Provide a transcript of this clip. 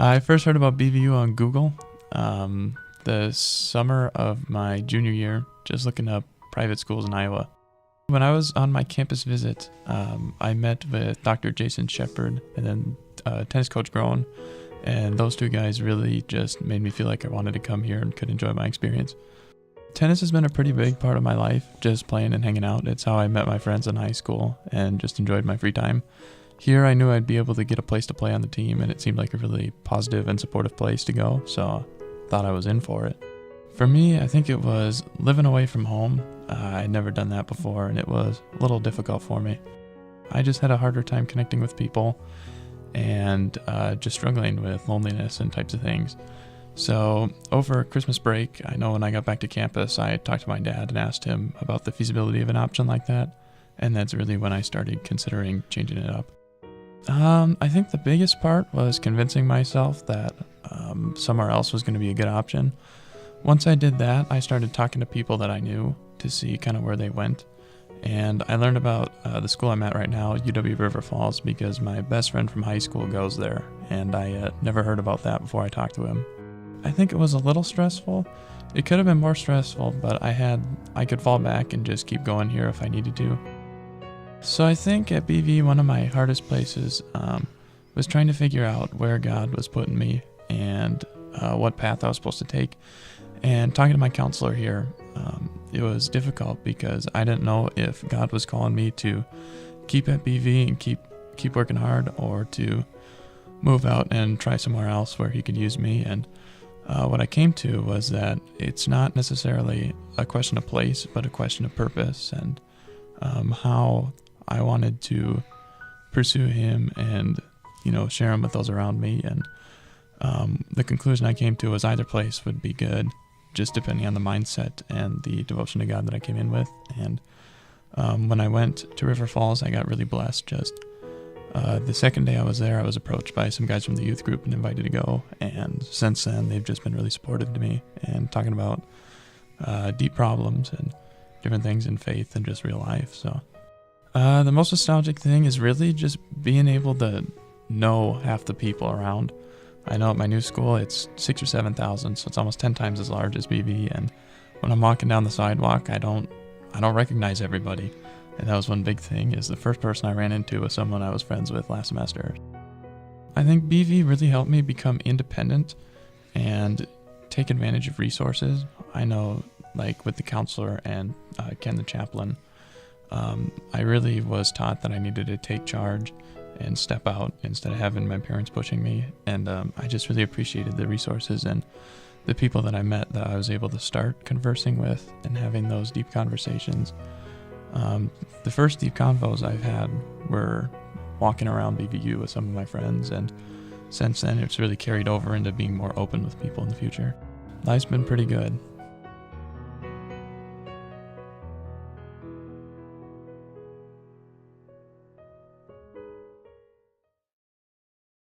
I first heard about BVU on Google the summer of my junior year, just looking up private schools in Iowa. When I was on my campus visit, I met with Dr. Jason Shepard and then tennis coach Groen, and those two guys really just made me feel like I wanted to come here and could enjoy my experience. Tennis has been a pretty big part of my life, just playing and hanging out. It's how I met my friends in high school and just enjoyed my free time. Here I knew I'd be able to get a place to play on the team, and it seemed like a really positive and supportive place to go, so I thought I was in for it. For me, I think it was living away from home. I'd never done that before, and it was a little difficult for me. I just had a harder time connecting with people and just struggling with loneliness and types of things. So over Christmas break, I know when I got back to campus, I talked to my dad and asked him about the feasibility of an option like that, and that's really when I started considering changing it up. I think the biggest part was convincing myself that somewhere else was going to be a good option. Once I did that, I started talking to people that I knew to see kind of where they went. And I learned about the school I'm at right now, UW River Falls, because my best friend from high school goes there, and I never heard about that before I talked to him. I think it was a little stressful. It could have been more stressful, but I could fall back and just keep going here if I needed to. So I think at BV, one of my hardest places was trying to figure out where God was putting me and what path I was supposed to take. And talking to my counselor here, it was difficult because I didn't know if God was calling me to keep at BV and keep working hard, or to move out and try somewhere else where he could use me. And what I came to was that it's not necessarily a question of place, but a question of purpose, and how I wanted to pursue him and, share him with those around me. And the conclusion I came to was either place would be good, just depending on the mindset and the devotion to God that I came in with. And when I went to River Falls, I got really blessed. Just the second day I was there, I was approached by some guys from the youth group and invited to go. And since then, they've just been really supportive to me and talking about deep problems and different things in faith and just real life. So the most nostalgic thing is really just being able to know half the people around. I know at my new school it's 6,000 or 7,000, so it's almost 10 times as large as BV. And when I'm walking down the sidewalk, I don't recognize everybody. And that was one big thing, is the first person I ran into was someone I was friends with last semester. I think BV really helped me become independent and take advantage of resources. I know, like with the counselor and Ken the chaplain, I really was taught that I needed to take charge and step out instead of having my parents pushing me. And I just really appreciated the resources and the people that I met that I was able to start conversing with and having those deep conversations. The first deep convos I've had were walking around BVU with some of my friends, and since then it's really carried over into being more open with people in the future. Life's been pretty good.